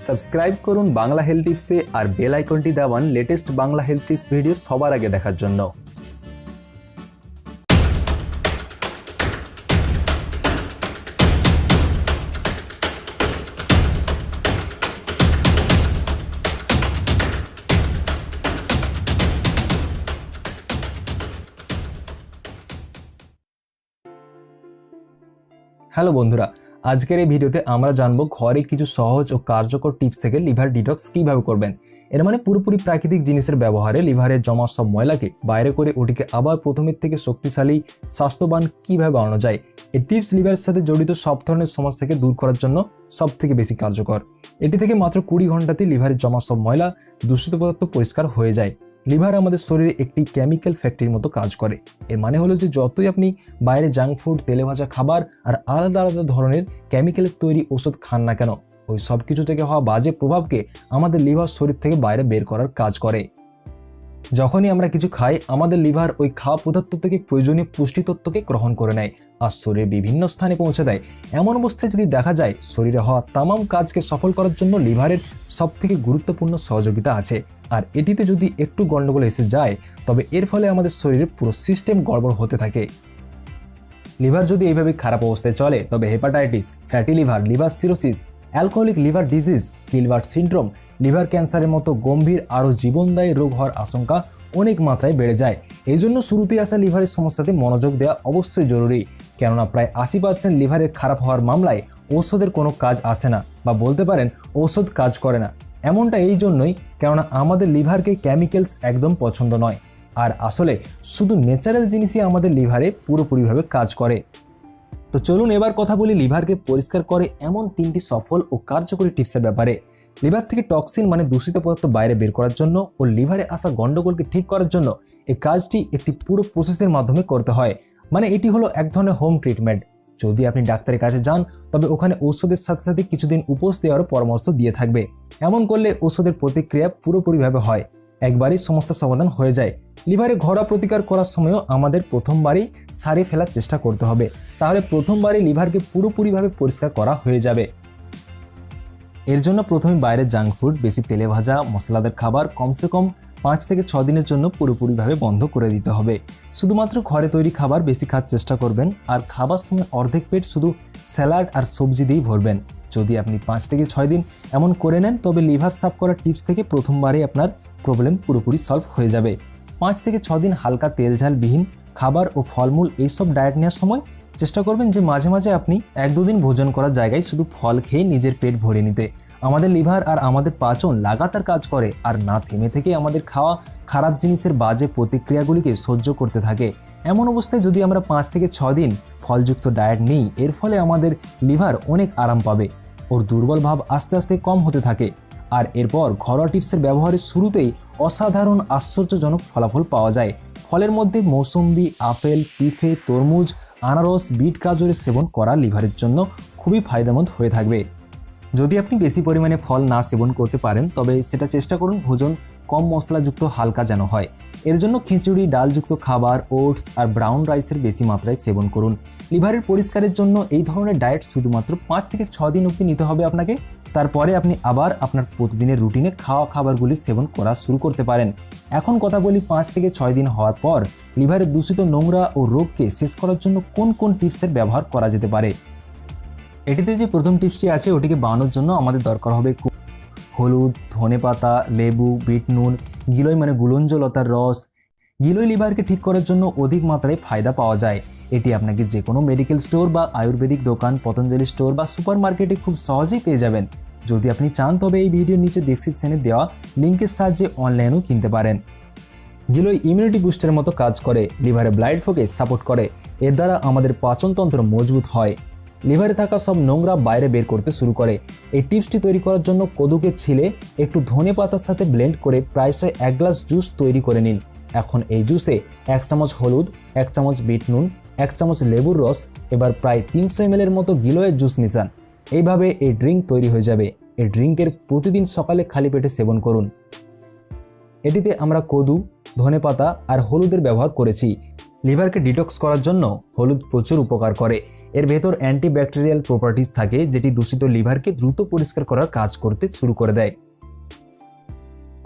Subscribe করুন Bangla health টিপসে আর বেল আইকনটি দাবান latest Bangla health tips video সবার আগে দেখার জন্য। হ্যালো বন্ধুরা, আজকের এই ভিডিওতে আমরা জানবো ঘরে কিছু সহজ ও কার্যকর টিপস থেকে লিভার ডিটক্স কিভাবে করবেন। এর মানে পুরোপুরি প্রাকৃতিক জিনিসের ব্যবহারে লিভারের জমা সব ময়লাকে বাইরে করে ওটিকে আবার প্রথমের থেকে শক্তিশালী স্বাস্থ্যবান কিভাবে বানানো যায়। এই টিপস লিভারের সাথে জড়িত সব ধরনের সমস্যাকে দূর করার জন্য সব থেকে বেশি কার্যকর। এটি থেকে মাত্র 20 ঘন্টাতে লিভারের জমা সব ময়লা দূষিত পদার্থ পরিষ্কার হয়ে যায়। লিভার আমাদের শরীরে একটি কেমিক্যাল ফ্যাক্টরির মতো কাজ করে। এর মানে হলো যে যতই আপনি বাইরে জাঙ্ক ফুড, তেলে ভাজা খাবার আর আলাদা আলাদা ধরনের কেমিক্যালের তৈরি ওষুধ খান না কেন, ওই সব কিছু থেকে হওয়া বাজে প্রভাবকে আমাদের লিভার শরীর থেকে বাইরে বের করার কাজ করে। যখনই আমরা কিছু খাই, আমাদের লিভার ওই খাওয়া পদার্থ থেকে প্রয়োজনীয় পুষ্টি তত্ত্বকে গ্রহণ করে নেয় আর শরীরের বিভিন্ন স্থানে পৌঁছে দেয়। এমন অবস্থায় যদি দেখা যায় শরীরে হওয়া তামাম কাজকে সফল করার জন্য লিভারের সব থেকে গুরুত্বপূর্ণ সহযোগিতা আছে, আর এটিতে যদি একটু গন্ডগোল এসে যায় তবে এর ফলে আমাদের শরীরের পুরো সিস্টেম গড়বড় হতে থাকে। লিভার যদি এইভাবে খারাপ অবস্থায় চলে তবে hepatitis, fatty liver, liver cirrhosis, alcoholic liver disease, Gilbert syndrome, liver ক্যান্সারের মতো গম্ভীর আরও জীবনদায়ী রোগ হওয়ার আশঙ্কা অনেক মাত্রায় বেড়ে যায়। এই জন্য শুরুতেই আসা লিভারের সমস্যাতে মনোযোগ দেওয়া অবশ্যই জরুরি, কেননা প্রায় 80% লিভারের খারাপ হওয়ার মামলায় ঔষধের কোনো কাজ আসে না, বা বলতে পারেন ঔষধ কাজ করে না। এমনটা এই জন্যই কেননা আমাদের লিভারকে কেমিক্যালস একদম পছন্দ নয়, আর আসলে শুধু ন্যাচারাল জিনিসই আমাদের লিভারে পুরোপুরিভাবে কাজ করে। তো চলুন এবার কথা বলি লিভারকে পরিষ্কার করে এমন 3টি সফল ও কার্যকরী টিপসের ব্যাপারে। লিভার থেকে টক্সিন মানে দূষিত পদার্থ বাইরে বের করার জন্য ও লিভারে আসা গন্ডগোলকে ঠিক করার জন্য এই কাজটি একটি পুরো প্রসেসের মাধ্যমে করতে হয়। মানে এটি হলো এক ধরনের হোম ট্রিটমেন্ট। যদি আপনি ডাক্তারের কাছে যান তবে ওখানে ঔষধের সাথে সাথে কিছুদিন উপোস দেওয়ারও পরামর্শ দিয়ে থাকবে। এমন করলে ঔষধের প্রতিক্রিয়া পুরোপুরিভাবে হয়, একবারই সমস্যার সমাধান হয়ে যায়। লিভারে ঘরোয়া প্রতিকার করার সময়ও আমাদের প্রথমবারই সারিয়ে ফেলার চেষ্টা করতে হবে, তাহলে প্রথমবারই লিভারকে পুরোপুরিভাবে পরিষ্কার করা হয়ে যাবে। এর জন্য প্রথমে বাইরের জাঙ্ক ফুড, বেশি তেলে ভাজা মশলাদার খাবার কমসে কম 5 থেকে 6 দিনের জন্য পুরোপুরিভাবে বন্ধ করে দিতে হবে। শুধুমাত্র ঘরে তৈরি খাবার বেশি খাওয়ার চেষ্টা করবেন, আর খাবার সময় অর্ধেক পেট শুধু স্যালাড আর সবজি দিয়েই ভরবেন। যদি আপনি 5 থেকে 6 দিন এমন করে নেন তবে লিভার সাফ করার টিপস থেকে প্রথমবারে আপনার প্রবলেম পুরোপুরি সলভ হয়ে যাবে। 5 থেকে 6 দিন হালকা তেল ঝালবিহীন খাবার ও ফলমূল এইসব ডায়েট নেওয়ার সময় চেষ্টা করবেন যে মাঝে মাঝে আপনি 1-2 দিন ভোজন করার জায়গায় শুধু ফল খেয়ে নিজের পেট ভরে নিতে। আমাদের লিভার আর আমাদের পাচন লাগাতার কাজ করে, আর না থেমে থেকে আমাদের খাওয়া খারাপ জিনিসের বাজে প্রতিক্রিয়াগুলিকে সহ্য করতে থাকে। এমন অবস্থায় যদি আমরা 5 থেকে 6 দিন ফলযুক্ত ডায়েট নিই, এর ফলে আমাদের লিভার অনেক আরাম পাবে, ওর দুর্বল ভাব আস্তে আস্তে কম হতে থাকে, আর এরপর ঘরোয়া টিপসের ব্যবহারের শুরুতেই অসাধারণ আশ্চর্যজনক ফলাফল পাওয়া যায়। ফলের মধ্যে মৌসুম্বি, আপেল, পিফে, তরমুজ, আনারস, বিট গাজরের সেবন করা লিভারের জন্য খুবই ফায়দামন্দ হয়ে থাকবে। যদি আপনি বেশি পরিমাণে ফল না সেবন করতে পারেন তবে সেটা চেষ্টা করুন ভোজন কম মশলাযুক্ত হালকা যেন হয়। এর জন্য খিচুড়ি, ডালযুক্ত খাবার, ওটস আর ব্রাউন রাইসের বেশি মাত্রায় সেবন করুন। লিভারের পরিষ্কারের জন্য এই ধরনের ডায়েট শুধুমাত্র 5 থেকে 6 দিন অবধি নিতে হবে আপনাকে। তারপরে আপনি আবার আপনার প্রতিদিনের রুটিনে খাওয়া খাবারগুলি সেবন করা শুরু করতে পারেন। এখন কথা বলি 5 থেকে 6 দিন হওয়ার পর লিভারের দূষিত নোংরা ও রোগকে শেষ করার জন্য কোন কোন টিপসের ব্যবহার করা যেতে পারে। এটিতে যে প্রথম টিপসটি আছে ওটিকে বানানোর জন্য আমাদের দরকার হবে হলুদ, ধনেপাতা, লেবু, বিট নুন, গিলয় মানে গুলঞ্জলতার রস। গিলয় লিভারকে ঠিক করার জন্য অধিক মাত্রায় ফায়দা পাওয়া যায়। এটি আপনাকে যে কোনো মেডিকেল স্টোর বা আয়ুর্বেদিক দোকান, পতঞ্জলি স্টোর বা সুপার মার্কেটে খুব সহজেই পেয়ে যাবেন। যদি আপনি চান তবে এই ভিডিওর নিচে ডেসক্রিপশনে দেওয়া লিঙ্কের সাহায্যে অনলাইনেও কিনতে পারেন। গিলয় ইমিউনিটি বুস্টের মতো কাজ করে, লিভারে ব্লাড ফ্লোকে সাপোর্ট করে। এর দ্বারা আমাদের পাচনতন্ত্র মজবুত হয়, লিভারে থাকা সব নোংরা বাইরে বের করতে শুরু করে। এই টিপসটি তৈরি করার জন্য কদুকে ছিলে একটু ধনে পাতার সাথে ব্লেন্ড করে প্রায়শই 1 গ্লাস জুস তৈরি করে নিন। এখন এই জুসে 1 চামচ হলুদ, 1 চামচ বিট নুন, 1 চামচ লেবুর রস, এবার প্রায় 300 ml মতো গিলয়ের জুস মিশান। এইভাবে এই ড্রিঙ্ক তৈরি হয়ে যাবে। এই ড্রিঙ্কের প্রতিদিন সকালে খালি পেটে সেবন করুন। এটিতে আমরা কদু, ধনেপাতা আর হলুদের ব্যবহার করেছি। লিভারকে ডিটক্স করার জন্য হলুদ প্রচুর উপকার করে। এর ভেতর অ্যান্টিব্যাকটেরিয়াল প্রপার্টিজ থাকে, যেটি দূষিত লিভারকে দ্রুত পরিষ্কার করার কাজ করতে শুরু করে দেয়।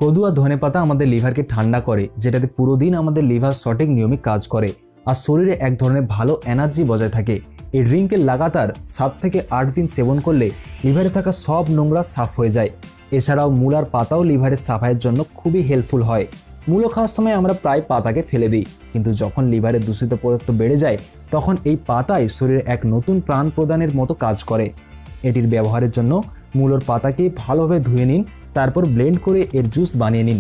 কদু আর ধনেপাতা আমাদের লিভারকে ঠান্ডা করে, যেটাতে পুরো দিন আমাদের লিভার সঠিক নিয়মে কাজ করে আর শরীরে এক ধরনের ভালো এনার্জি বজায় থাকে। এই ড্রিঙ্কে লাগাতার 7 থেকে 8 দিন সেবন করলে লিভারে থাকা সব নোংরা সাফ হয়ে যায়। এছাড়াও মূলার পাতাও লিভারের সাফাইয়ের জন্য খুবই হেল্পফুল হয়। মূলো খাওয়ার সময় আমরা প্রায় পাতাকে ফেলে দিই, কিন্তু যখন লিভারে দূষিত পদার্থ বেড়ে যায় তখন এই পাতায় শরীরে এক নতুন প্রাণ প্রদানের মতো কাজ করে। এটির ব্যবহারের জন্য মূলোর পাতাকে ভালোভাবে ধুয়ে নিন, তারপর ব্লেন্ড করে এর জুস বানিয়ে নিন।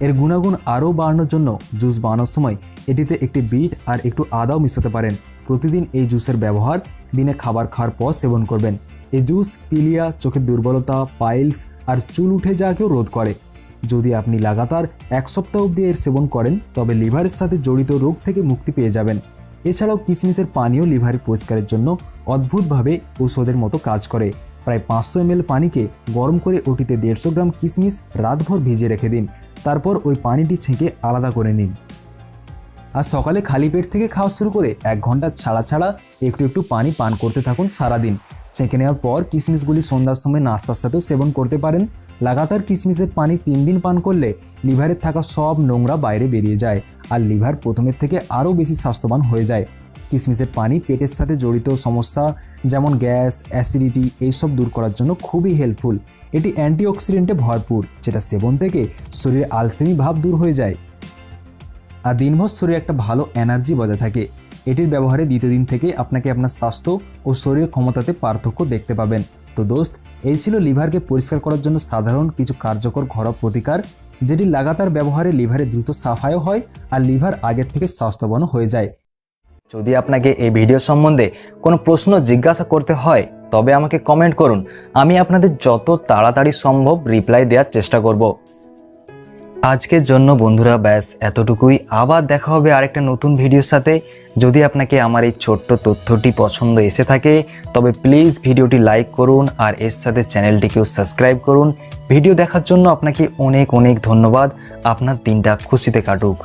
এর গুণাগুণ আরও বাড়ানোর জন্য জুস বানানোর সময় এটিতে একটি বিট আর একটু আদাও মিশাতে পারেন। প্রতিদিন এই জুসের ব্যবহার দিনে খাবার খাওয়ার পর সেবন করবেন। এই জুস পিলিয়া, চোখের দুর্বলতা, পাইলস আর চুল উঠে যাওয়াকেও রোধ করে। যদি আপনি লাগাতার 1 সপ্তাহ অবধি এর সেবন করেন তবে লিভারের সাথে জড়িত রোগ থেকে মুক্তি পেয়ে যাবেন। এছাড়াও কিশমিশের পানীয় লিভারের পরিষ্কারের জন্য অদ্ভুতভাবে ঔষধের মতো কাজ করে। প্রায় 500 ml পানিকে গরম করে ওটিতে 150 গ্রাম কিশমিশ রাতভর ভিজিয়ে রেখে দিন। তারপর ওই পানিটি ছেঁকে আলাদা করে নিন। আর সকালে খালি পেট থেকে খাওয়া শুরু করে 1 ঘন্টা ছাড়া ছাড়া একটু একটু পানি পান করতে থাকুন সারাদিন। ছেঁকে নেওয়ার পর কিশমিশগুলি সন্ধ্যার সময় নাস্তার সাথেও সেবন করতে পারেন। লাগাতার কিশমিশের পানি 3 দিন পান করলে লিভারের থাকা সব নোংরা বাইরে বেরিয়ে যায় আর লিভার প্রথমের থেকে আরও বেশি স্বাস্থ্যবান হয়ে যায়। কিশমিশের পানি পেটের সাথে জড়িত সমস্যা যেমন গ্যাস, অ্যাসিডিটি এইসব দূর করার জন্য খুবই হেল্পফুল। এটি অ্যান্টিঅক্সিডেন্টে ভরপুর, যেটা সেবন থেকে শরীরে আলসেমি ভাব দূর হয়ে যায় আর দিনভর শরীরে একটা ভালো এনার্জি বজায় থাকে। এটির ব্যবহারে দ্বিতীয় দিন থেকে আপনাকে আপনার স্বাস্থ্য ও শরীরের ক্ষমতাতে পার্থক্য দেখতে পাবেন। তো দোস্ত, এই ছিল লিভারকে পরিষ্কার করার জন্য সাধারণ কিছু কার্যকর ঘরোয়া প্রতিকার, যেটি লাগাতার ব্যবহারে লিভারে দ্রুত সাফাইও হয় আর লিভার আগের থেকে স্বাস্থ্যবানও হয়ে যায়। যদি আপনাকে এই ভিডিও সম্বন্ধে কোনো প্রশ্ন জিজ্ঞাসা করতে হয় তবে আমাকে কমেন্ট করুন, আমি আপনাদের যত তাড়াতাড়ি সম্ভব রিপ্লাই দেওয়ার চেষ্টা করব। আজকের জন্য বন্ধুরা ব্যাস এতটুকুই। আবার দেখা হবে আরেকটা নতুন ভিডিওর সাথে। যদি আপনাকে আমার এই ছোট্ট তথ্যটি পছন্দ এসে থাকে তবে প্লিজ ভিডিওটি লাইক করুন আর এর সাথে চ্যানেলটিকেও সাবস্ক্রাইব করুন। ভিডিও দেখার জন্য আপনাকে অনেক অনেক ধন্যবাদ। আপনার দিনটা খুশিতে কাটুক।